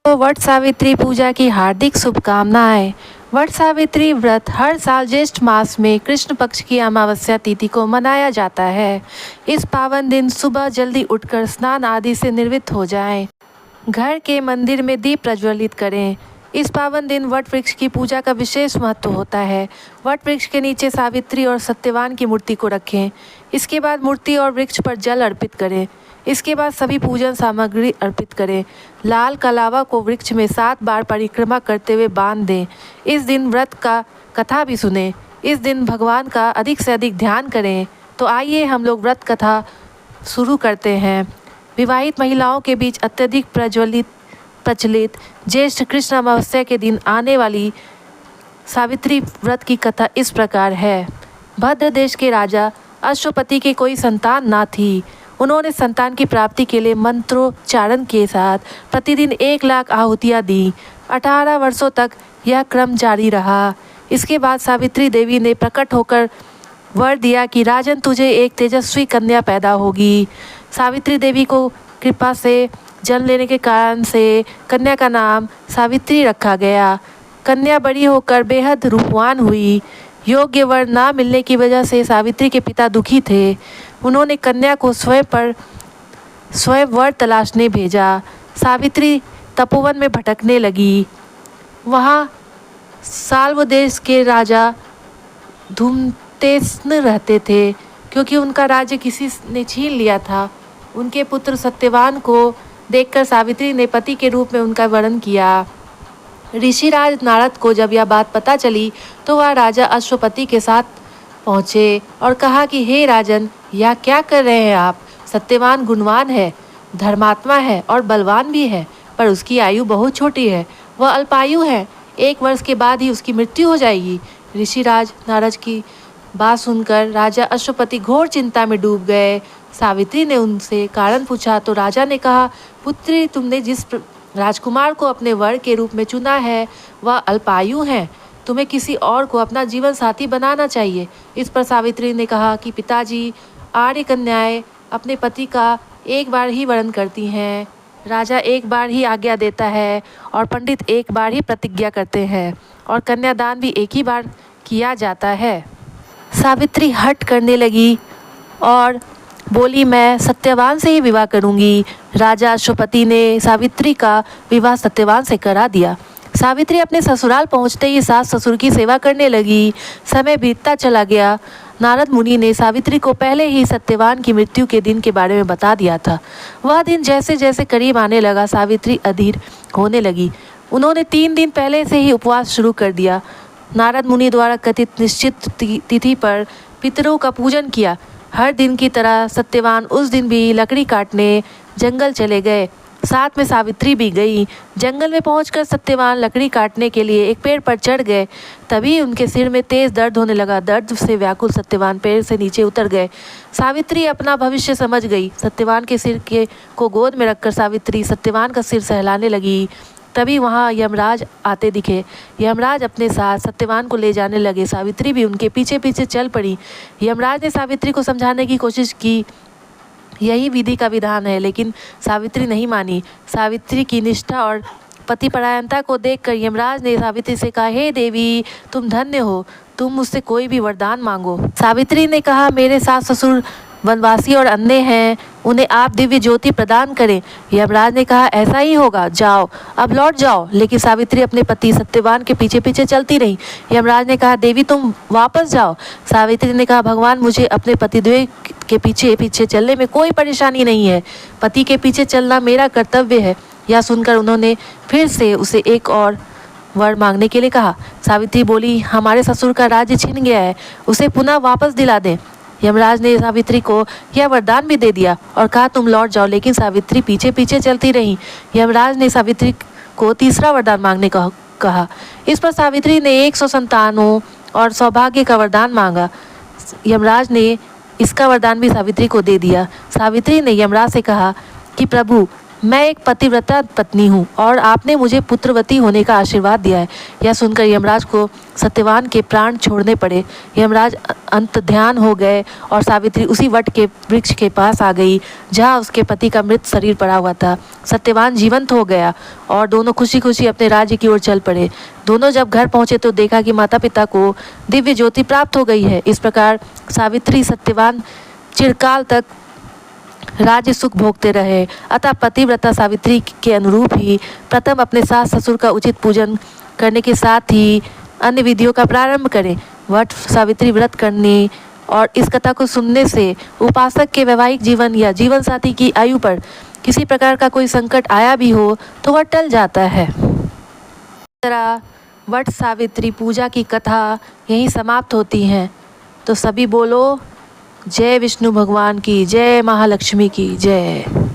तो वट सावित्री पूजा की हार्दिक शुभकामनाएं। वट सावित्री व्रत हर साल ज्येष्ठ मास में कृष्ण पक्ष की अमावस्या तिथि को मनाया जाता है। इस पावन दिन सुबह जल्दी उठकर स्नान आदि से निर्वृत्त हो जाएं। घर के मंदिर में दीप प्रज्वलित करें। इस पावन दिन वट वृक्ष की पूजा का विशेष महत्व होता है। वट वृक्ष के नीचे सावित्री और सत्यवान की मूर्ति को रखें। इसके बाद मूर्ति और वृक्ष पर जल अर्पित करें। इसके बाद सभी पूजन सामग्री अर्पित करें। लाल कलावा को वृक्ष में 7 बार परिक्रमा करते हुए बांध दें। इस दिन व्रत का कथा भी सुनें। इस दिन भगवान का अधिक से अधिक ध्यान करें। तो आइए हम लोग व्रत कथा शुरू करते हैं। विवाहित महिलाओं के बीच अत्यधिक प्रचलित ज्येष्ठ कृष्ण अमावस्या के दिन आने वाली सावित्री व्रत की कथा इस प्रकार है। भद्र देश के राजा अश्वपति की कोई संतान ना थी। उन्होंने संतान की प्राप्ति के लिए मंत्रोच्चारण के साथ प्रतिदिन 1 लाख आहुतियाँ दी। 18 वर्षों तक यह क्रम जारी रहा। इसके बाद सावित्री देवी ने प्रकट होकर वर दिया कि राजन, तुझे एक तेजस्वी कन्या पैदा होगी। सावित्री देवी को कृपा से जन्म लेने के कारण से कन्या का नाम सावित्री रखा गया। कन्या बड़ी होकर बेहद रूपवान हुई। योग्य वर ना मिलने की वजह से सावित्री के पिता दुखी थे। उन्होंने कन्या को स्वयं वर तलाशने भेजा। सावित्री तपोवन में भटकने लगी। वहाँ साल्व देश के राजा धूमतेस्न रहते थे। क्योंकि उनका राज्य किसी ने छीन लिया था, उनके पुत्र सत्यवान को देखकर सावित्री ने पति के रूप में उनका वरण किया। ऋषिराज नारद को जब यह बात पता चली तो वह राजा अश्वपति के साथ पहुँचे और कहा कि हे राजन, यह क्या कर रहे हैं आप? सत्यवान गुणवान है, धर्मात्मा है और बलवान भी है, पर उसकी आयु बहुत छोटी है। वह अल्पायु है। 1 वर्ष के बाद ही उसकी मृत्यु हो जाएगी। ऋषिराज नारद की बात सुनकर राजा अश्वपति घोर चिंता में डूब गए। सावित्री ने उनसे कारण पूछा तो राजा ने कहा, पुत्री, तुमने जिस राजकुमार को अपने वर के रूप में चुना है वह अल्पायु हैं। तुम्हें किसी और को अपना जीवन साथी बनाना चाहिए। इस पर सावित्री ने कहा कि पिताजी, आर्य कन्याएं अपने पति का 1 बार ही वरण करती हैं। राजा 1 बार ही आज्ञा देता है और पंडित 1 बार ही प्रतिज्ञा करते हैं और कन्यादान भी 1 ही बार किया जाता है। सावित्री हठ करने लगी और बोली, मैं सत्यवान से ही विवाह करूंगी। राजा अश्वपति ने सावित्री का विवाह सत्यवान से करा दिया। सावित्री अपने ससुराल पहुंचते ही सास ससुर की सेवा करने लगी। समय बीतता चला गया। नारद मुनि ने सावित्री को पहले ही सत्यवान की मृत्यु के दिन के बारे में बता दिया था। वह दिन जैसे जैसे करीब आने लगा, सावित्री अधीर होने लगी। उन्होंने 3 दिन पहले से ही उपवास शुरू कर दिया। नारद मुनि द्वारा कथित निश्चित तिथि पर पितरों का पूजन किया। हर दिन की तरह सत्यवान उस दिन भी लकड़ी काटने जंगल चले गए। साथ में सावित्री भी गई। जंगल में पहुंचकर सत्यवान लकड़ी काटने के लिए एक पेड़ पर चढ़ गए। तभी उनके सिर में तेज दर्द होने लगा। दर्द से व्याकुल सत्यवान पेड़ से नीचे उतर गए। सावित्री अपना भविष्य समझ गई। सत्यवान के सिर को गोद में रखकर सावित्री सत्यवान का सिर सहलाने लगी। तभी वहाँ यमराज आते दिखे। यमराज अपने साथ सत्यवान को ले जाने लगे। सावित्री भी उनके पीछे पीछे चल पड़ी। यमराज ने सावित्री को समझाने की कोशिश की, यही विधि का विधान है, लेकिन सावित्री नहीं मानी। सावित्री की निष्ठा और पतिपरायणता को देखकर यमराज ने सावित्री से कहा, हे देवी, तुम धन्य हो, तुम मुझसे कोई भी वरदान मांगो। सावित्री ने कहा, मेरे सास ससुर वनवासी और अन्य हैं, उन्हें आप दिव्य ज्योति प्रदान करें। यमराज ने कहा, ऐसा ही होगा, जाओ, अब लौट जाओ। लेकिन सावित्री अपने पति सत्यवान के पीछे पीछे चलती रही। यमराज ने कहा, देवी, तुम वापस जाओ। सावित्री ने कहा, भगवान, मुझे अपने पतिदेव के पीछे पीछे चलने में कोई परेशानी नहीं है। पति के पीछे चलना मेरा कर्तव्य है। यह सुनकर उन्होंने फिर से उसे एक और वर मांगने के लिए कहा। सावित्री बोली, हमारे ससुर का राज्य छिन गया है, उसे पुनः वापस दिला दें। यमराज ने सावित्री को यह वरदान भी दे दिया और कहा, तुम लौट जाओ। लेकिन सावित्री पीछे पीछे चलती रही। यमराज ने सावित्री को तीसरा वरदान मांगने का कहा। इस पर सावित्री ने 100 संतानों और सौभाग्य का वरदान मांगा। यमराज ने इसका वरदान भी सावित्री को दे दिया। सावित्री ने यमराज से कहा कि प्रभु, मैं एक पतिव्रता पत्नी हूँ और आपने मुझे पुत्रवती होने का आशीर्वाद दिया है। यह सुनकर यमराज को सत्यवान के प्राण छोड़ने पड़े। यमराज अंतर्ध्यान हो गए और सावित्री उसी वट के वृक्ष के पास आ गई जहाँ उसके पति का मृत शरीर पड़ा हुआ था। सत्यवान जीवंत हो गया और दोनों खुशी खुशी अपने राज्य की ओर चल पड़े। दोनों जब घर पहुंचे तो देखा कि माता पिता को दिव्य ज्योति प्राप्त हो गई है। इस प्रकार सावित्री सत्यवान चिरकाल तक राज्य सुख भोगते रहे। अतः पतिव्रता सावित्री के अनुरूप ही प्रथम अपने सास ससुर का उचित पूजन करने के साथ ही अन्य विधियों का प्रारंभ करें। वट सावित्री व्रत करने और इस कथा को सुनने से उपासक के वैवाहिक जीवन या जीवन साथी की आयु पर किसी प्रकार का कोई संकट आया भी हो तो वह टल जाता है। इस तरह वट सावित्री पूजा की कथा यहीं समाप्त होती है। तो सभी बोलो जय विष्णु भगवान की जय, महालक्ष्मी की जय।